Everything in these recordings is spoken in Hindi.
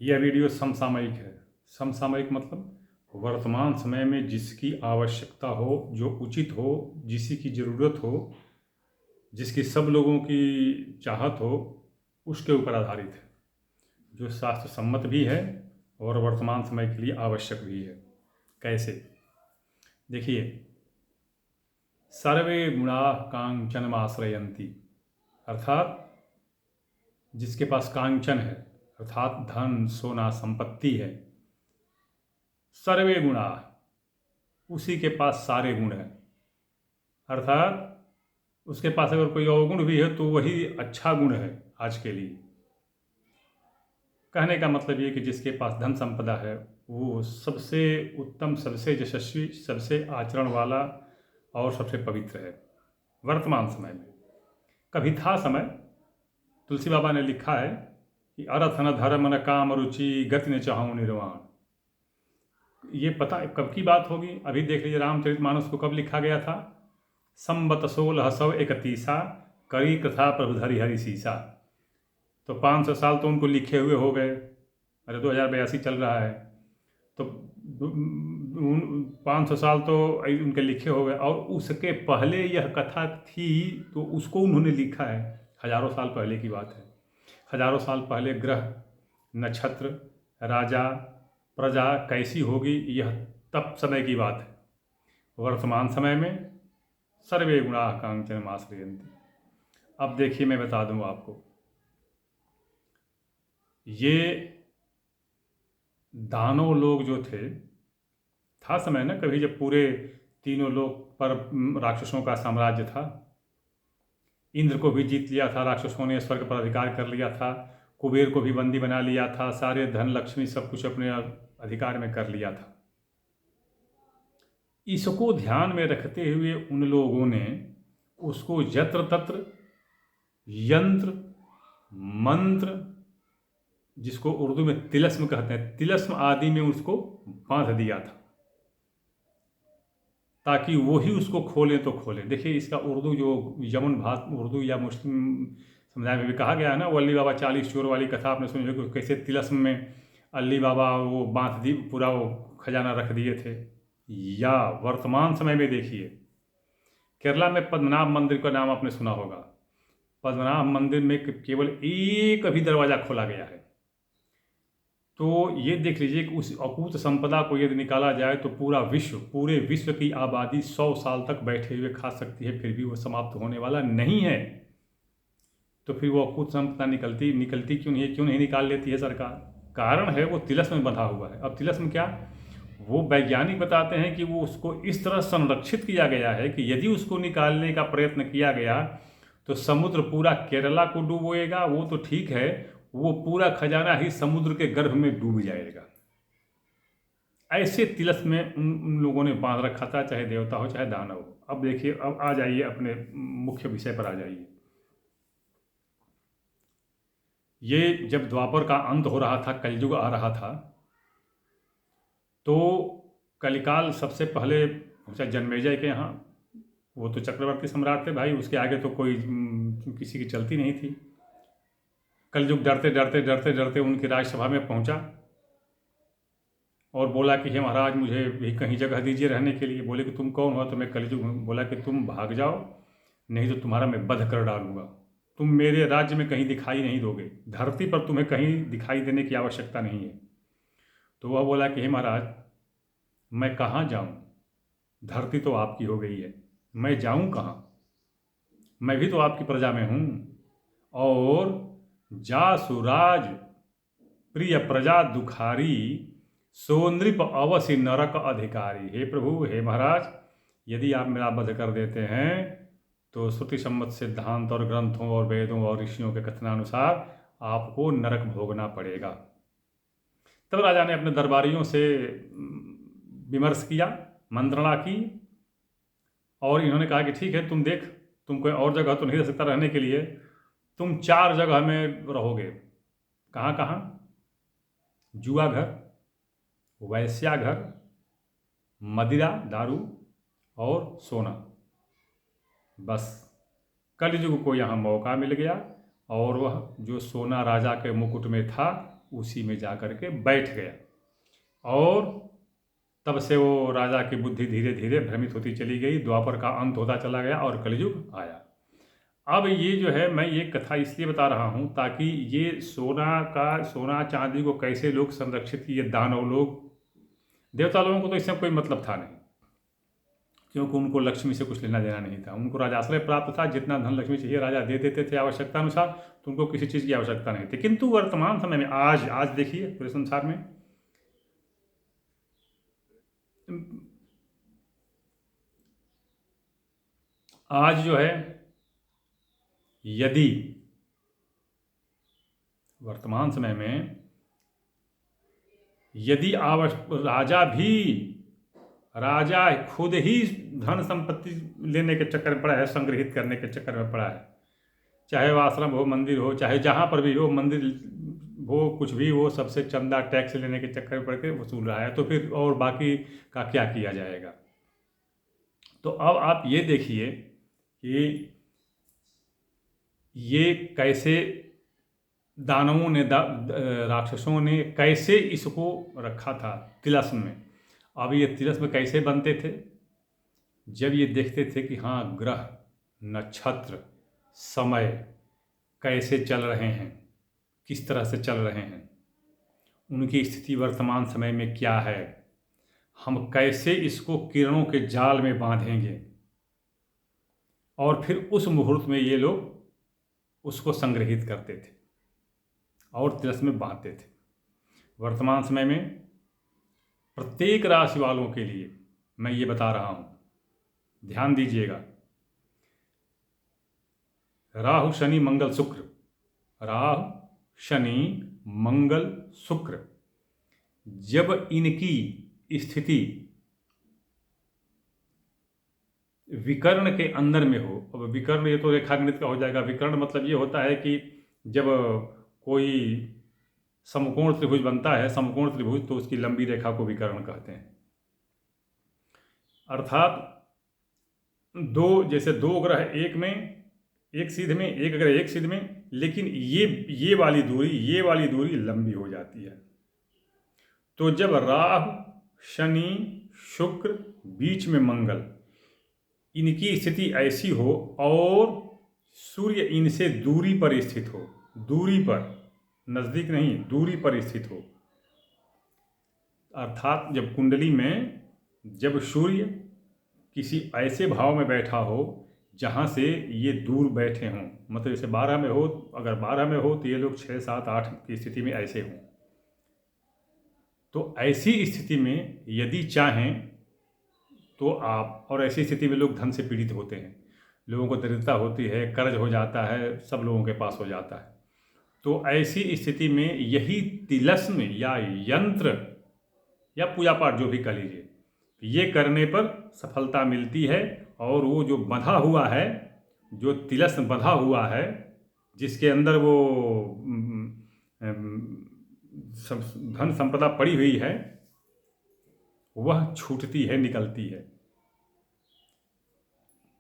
यह वीडियो समसामयिक है। समसामयिक मतलब वर्तमान समय में जिसकी आवश्यकता हो, जो उचित हो, जिसकी ज़रूरत हो, जिसकी सब लोगों की चाहत हो, उसके ऊपर आधारित है, जो शास्त्र सम्मत भी है और वर्तमान समय के लिए आवश्यक भी है। कैसे? देखिए, सर्वे गुणाः कांचनमाश्रयन्ति, अर्थात जिसके पास कांचन है, अर्थात धन सोना संपत्ति है, सर्वे गुणाः उसी के पास सारे गुण हैं। अर्थात उसके पास अगर कोई अवगुण भी है तो वही अच्छा गुण है आज के लिए। कहने का मतलब ये कि जिसके पास धन संपदा है वो सबसे उत्तम, सबसे यशस्वी, सबसे आचरण वाला और सबसे पवित्र है वर्तमान समय में। कभी था समय, तुलसी बाबा ने लिखा है कि अर्थ न धर्म न काम रुचि गति न चाहूं निर्वाण। ये पता कब की बात होगी? अभी देख लीजिए, रामचरितमानस को कब लिखा गया था? संबत 1631 करी कथा प्रभु धरि हरि सीसा। तो 500 साल तो उनको लिखे हुए हो गए। अरे 2082 चल रहा है, तो 500 साल तो उनके लिखे हो गए। और उसके पहले यह कथा थी तो उसको उन्होंने लिखा है, हजारों साल पहले की बात है। हजारों साल पहले ग्रह, नक्षत्र, राजा, प्रजा कैसी होगी, यह तब समय की बात है। वर्तमान समय में सर्वे गुणाः कांचनमाश्रयन्ति। अब देखिए, मैं बता दूं आपको, ये दानव लोग जो थे, था समय ना कभी जब पूरे तीनों लोग पर राक्षसों का साम्राज्य था। इंद्र को भी जीत लिया था राक्षसों ने, स्वर्ग पर अधिकार कर लिया था, कुबेर को भी बंदी बना लिया था, सारे धन लक्ष्मी सब कुछ अपने अधिकार में कर लिया था। इसको ध्यान में रखते हुए उन लोगों ने उसको यत्र तत्र यंत्र मंत्र, जिसको उर्दू में तिलस्म कहते हैं, तिलस्म आदि में उसको बांध दिया था ताकि वही उसको खोलें तो खोलें। देखिए, इसका उर्दू जो यमन भाषा उर्दू या मुस्लिम समुदाय में भी कहा गया है ना, वो अली बाबा 40 चोर वाली कथा आपने सुनी होगी, कैसे तिलस्म में अली बाबा वो बांध दी, पूरा वो खजाना रख दिए थे। या वर्तमान समय में देखिए, केरला में पद्मनाभ मंदिर का नाम आपने सुना होगा। पद्मनाभ मंदिर में केवल एक अभी दरवाजा खोला गया है। तो ये देख लीजिए कि उस अकूत संपदा को यदि निकाला जाए तो पूरे विश्व की आबादी 100 साल तक बैठे हुए खा सकती है, फिर भी वो समाप्त होने वाला नहीं है। तो फिर वो अकूत संपदा निकलती क्यों नहीं निकाल लेती है सरकार? कारण है वो तिलस्म में बंधा हुआ है। अब तिलस्म क्या, वो वैज्ञानिक बताते हैं कि वो उसको इस तरह संरक्षित किया गया है कि यदि उसको निकालने का प्रयत्न किया गया तो समुद्र पूरा केरला को डुबोएगा, वो तो ठीक है, वो पूरा खजाना ही समुद्र के गर्भ में डूब जाएगा। ऐसे तिलस्म में उन लोगों ने बांध रखा था, चाहे देवता हो चाहे दानव हो। अब देखिए, अब आ जाइए अपने मुख्य विषय पर आ जाइए। ये जब द्वापर का अंत हो रहा था, कलयुग आ रहा था, तो कलिकाल सबसे पहले पहुंचा जन्मेजय के यहाँ। वो तो चक्रवर्ती सम्राट थे भाई, उसके आगे तो कोई किसी की चलती नहीं थी। कलयुग डरते डरते डरते डरते उनकी राज्यसभा में पहुंचा और बोला कि हे महाराज, मुझे भी कहीं जगह दीजिए रहने के लिए। बोले कि तुम कौन हो? तो मैं कलयुग हूँ। बोला कि तुम भाग जाओ, नहीं तो तुम्हारा मैं वध कर डालूंगा। तुम मेरे राज्य में कहीं दिखाई नहीं दोगे, धरती पर तुम्हें कहीं दिखाई देने की आवश्यकता नहीं है। तो वह बोला कि हे महाराज, मैं कहाँ जाऊँ, धरती तो आपकी हो गई है, मैं जाऊँ कहाँ? मैं भी तो आपकी प्रजा में हूँ। और जासुराज प्रिय प्रजा दुखारी, सो नृप अवश्य नरक अधिकारी। हे प्रभु, हे महाराज, यदि आप मेरा वध कर देते हैं तो श्रुति सम्मत सिद्धांत और ग्रंथों और वेदों और ऋषियों के कथनानुसार आपको नरक भोगना पड़ेगा। तब राजा ने अपने दरबारियों से विमर्श किया, मंत्रणा की, और इन्होंने कहा कि ठीक है, तुम देख, तुम कोई और जगह तो नहीं रह सकता रहने के लिए, तुम 4 जगह में रहोगे। कहाँ कहाँ? जुआ घर, वैश्या घर, मदिरा दारू और सोना। बस कलयुग को यहाँ मौका मिल गया और वह जो सोना राजा के मुकुट में था उसी में जा कर के बैठ गया। और तब से वो राजा की बुद्धि धीरे धीरे भ्रमित होती चली गई, द्वापर का अंत होता चला गया और कलयुग आया। अब ये जो है, मैं ये कथा इसलिए बता रहा हूँ ताकि ये सोना चांदी को कैसे लोग संरक्षित किए, दानव लोग, देवता लोगों को तो इससे कोई मतलब था नहीं, क्योंकि उनको लक्ष्मी से कुछ लेना देना नहीं था। उनको राजाश्रय प्राप्त था, जितना धन लक्ष्मी चाहिए राजा दे देते थे आवश्यकता अनुसार, तो उनको किसी चीज़ की आवश्यकता नहीं थी। किंतु वर्तमान समय में आज देखिए पूरे संसार में आज जो है, यदि वर्तमान समय में यदि राजा खुद ही धन संपत्ति लेने के चक्कर में पड़ा है, संग्रहित करने के चक्कर में पड़ा है, चाहे वो आश्रम हो, मंदिर हो, चाहे जहाँ पर भी हो, मंदिर वो कुछ भी वो, सबसे चंदा टैक्स लेने के चक्कर में पड़ के वसूल रहा है, तो फिर और बाकी का क्या किया जाएगा। तो अब आप ये देखिए कि ये कैसे दानवों ने राक्षसों ने कैसे इसको रखा था तिलस्म में। अब ये तिलस्म कैसे बनते थे, जब ये देखते थे कि हाँ ग्रह, नक्षत्र, समय कैसे चल रहे हैं, किस तरह से चल रहे हैं, उनकी स्थिति वर्तमान समय में क्या है, हम कैसे इसको किरणों के जाल में बांधेंगे, और फिर उस मुहूर्त में ये लोग उसको संग्रहित करते थे और तिलस्म में बांधते थे। वर्तमान समय में प्रत्येक राशि वालों के लिए मैं ये बता रहा हूँ, ध्यान दीजिएगा। राहु शनि मंगल शुक्र, राहु शनि मंगल शुक्र, जब इनकी स्थिति विकर्ण के अंदर में हो, अब विकर्ण ये तो रेखागणित का हो जाएगा, विकर्ण मतलब ये होता है कि जब कोई समकोण त्रिभुज बनता है, समकोण त्रिभुज, तो उसकी लंबी रेखा को विकर्ण कहते हैं। अर्थात जैसे दो ग्रह एक में, एक सिद्ध में, एक ग्रह एक सिद्ध में, लेकिन ये वाली दूरी लंबी हो जाती है। तो जब राहु शनि शुक्र बीच में मंगल, इनकी स्थिति ऐसी हो और सूर्य इनसे दूरी पर स्थित हो, दूरी पर, नज़दीक नहीं, दूरी पर स्थित हो, अर्थात जब कुंडली में जब सूर्य किसी ऐसे भाव में बैठा हो जहाँ से ये दूर बैठे हों, मतलब जैसे 12 में हो, अगर 12 में हो तो ये लोग 6, 7, 8 की स्थिति में ऐसे हों, तो ऐसी स्थिति में यदि चाहें तो आप, और ऐसी स्थिति में लोग धन से पीड़ित होते हैं, लोगों को दरिद्रता होती है, कर्ज हो जाता है, सब लोगों के पास हो जाता है। तो ऐसी स्थिति में यही तिलस्म या यंत्र या पूजा पाठ जो भी कर लीजिए, ये करने पर सफलता मिलती है। और वो जो बंधा हुआ है, जो तिलस्म बंधा हुआ है, जिसके अंदर वो धन संपदा पड़ी हुई है, वह छूटती है, निकलती है।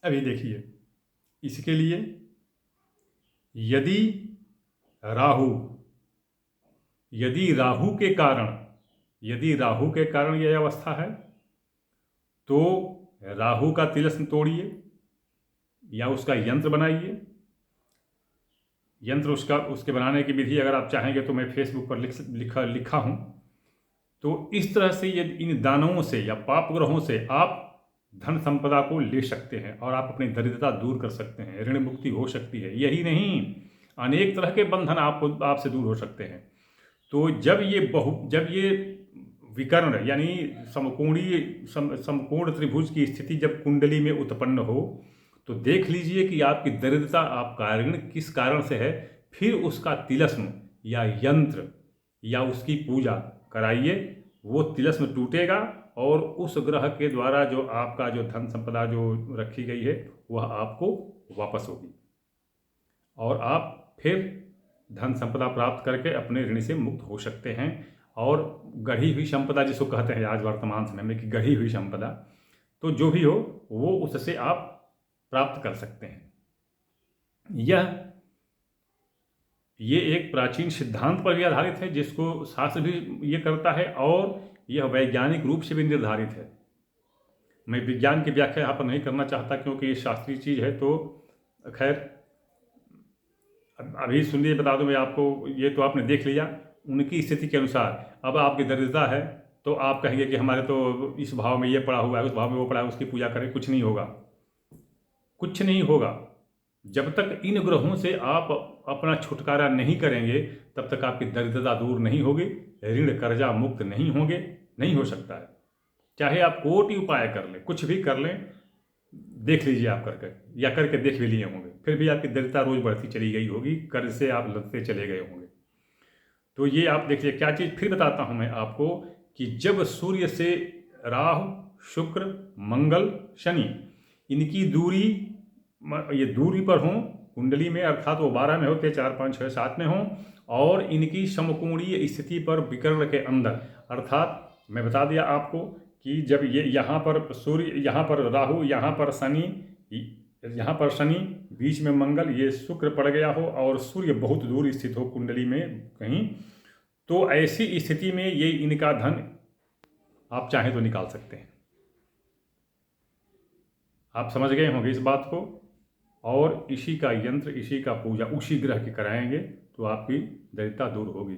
अभी देखिए, इसके लिए यदि राहु के कारण यह अवस्था है, तो राहु का तिलस्म तोड़िए या उसका यंत्र बनाइए। यंत्र उसके बनाने की विधि अगर आप चाहेंगे तो मैं फेसबुक पर लिखा हूँ। तो इस तरह से यदि इन दानवों से या पाप ग्रहों से आप धन संपदा को ले सकते हैं और आप अपनी दरिद्रता दूर कर सकते हैं, ऋण मुक्ति हो सकती है। यही नहीं, अनेक तरह के बंधन आपसे दूर हो सकते हैं। तो जब ये विकर्ण यानी समकोण त्रिभुज की स्थिति जब कुंडली में उत्पन्न हो, तो देख लीजिए कि आपकी दरिद्रता, आपका ऋण किस कारण से है, फिर उसका तिलस्म या यंत्र या उसकी पूजा कराइए। वो तिलस्म टूटेगा और उस ग्रह के द्वारा जो आपका जो धन संपदा जो रखी गई है वह आपको वापस होगी और आप फिर धन संपदा प्राप्त करके अपने ऋण से मुक्त हो सकते हैं। और गढ़ी हुई संपदा जिसको कहते हैं आज वर्तमान समय में कि गढ़ी हुई संपदा, तो जो भी हो वो उससे आप प्राप्त कर सकते हैं। यह ये एक प्राचीन सिद्धांत पर भी आधारित है जिसको शास्त्र भी ये करता है, और यह वैज्ञानिक रूप से भी निर्धारित है। मैं विज्ञान की व्याख्या यहाँ पर नहीं करना चाहता क्योंकि ये शास्त्रीय चीज़ है, तो खैर अभी सुनिए, बता दूं मैं आपको, ये तो आपने देख लिया उनकी स्थिति के अनुसार। अब आपकी दरिद्रता है तो आप कहेंगे कि हमारे तो इस भाव में ये पड़ा हुआ है, उस भाव में वो पड़ा है, उसकी पूजा करें। कुछ नहीं होगा, कुछ नहीं होगा। जब तक इन ग्रहों से आप अपना छुटकारा नहीं करेंगे तब तक आपकी दरिद्रता दूर नहीं होगी, ऋण कर्जा मुक्त नहीं होंगे, नहीं हो सकता है। चाहे आप कोटि उपाय कर लें, कुछ भी कर लें, देख लीजिए आप करके, या करके देख भी लिए होंगे, फिर भी आपकी दरिद्रता रोज बढ़ती चली गई होगी, कर्ज से आप लदते चले गए होंगे। तो ये आप देखिए क्या चीज़ फिर बताता हूँ मैं आपको, कि जब सूर्य से राहु, शुक्र, मंगल, शनि इनकी दूरी, ये दूरी पर हों कुंडली में, अर्थात वो 12 में होते, 4, 5, 6, 7 में हों, और इनकी समकोणीय स्थिति पर विकर्ण के अंदर, अर्थात मैं बता दिया आपको कि जब ये यहाँ पर सूर्य, यहाँ पर राहु, यहाँ पर शनि, यहाँ पर शनि, बीच में मंगल, ये शुक्र पड़ गया हो, और सूर्य बहुत दूर स्थित हो कुंडली में कहीं, तो ऐसी स्थिति में ये इनका धन आप चाहें तो निकाल सकते हैं। आप समझ गए होंगे इस बात को। और इसी का यंत्र, इसी का पूजा उसी ग्रह की कराएंगे तो आपकी दरिद्रता दूर होगी।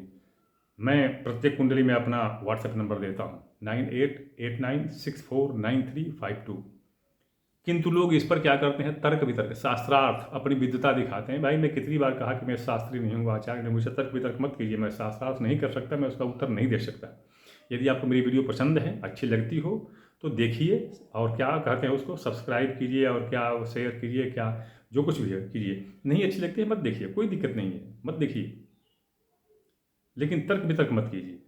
मैं प्रत्येक कुंडली में अपना व्हाट्सएप नंबर देता हूँ 9889649352। किंतु लोग इस पर क्या करते हैं, तर्क वितर्क, शास्त्रार्थ, अपनी विद्वता दिखाते हैं। भाई मैं कितनी बार कहा कि मैं शास्त्री नहीं हूँ, आचार्य नहीं, मुझे तर्क वितर्क मत कीजिए, मैं शास्त्रार्थ नहीं कर सकता, मैं उसका उत्तर नहीं दे सकता। यदि आपको मेरी वीडियो पसंद है, अच्छी लगती हो तो देखिए, और क्या कहते हैं उसको सब्सक्राइब कीजिए, और क्या शेयर कीजिए, क्या जो कुछ भी है कीजिए। नहीं अच्छी लगती है मत देखिए, कोई दिक्कत नहीं है, मत देखिए, लेकिन तर्क वितर्क मत कीजिए।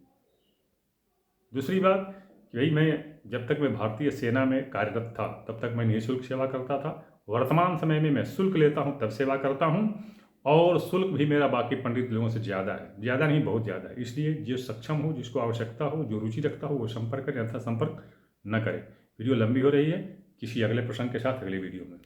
दूसरी बात कि भाई मैं जब तक मैं भारतीय सेना में कार्यरत था तब तक मैं निःशुल्क सेवा करता था। वर्तमान समय में मैं शुल्क लेता हूं, तब सेवा करता हूं, और शुल्क भी मेरा बाकी पंडित लोगों से ज़्यादा है, ज़्यादा नहीं बहुत ज़्यादा है। इसलिए जो सक्षम हो, जिसको आवश्यकता हो, जो रुचि रखता हो वो संपर्क करें, अन्यथा संपर्क न करें। वीडियो लंबी हो रही है, किसी अगले प्रसंग के साथ अगले वीडियो में।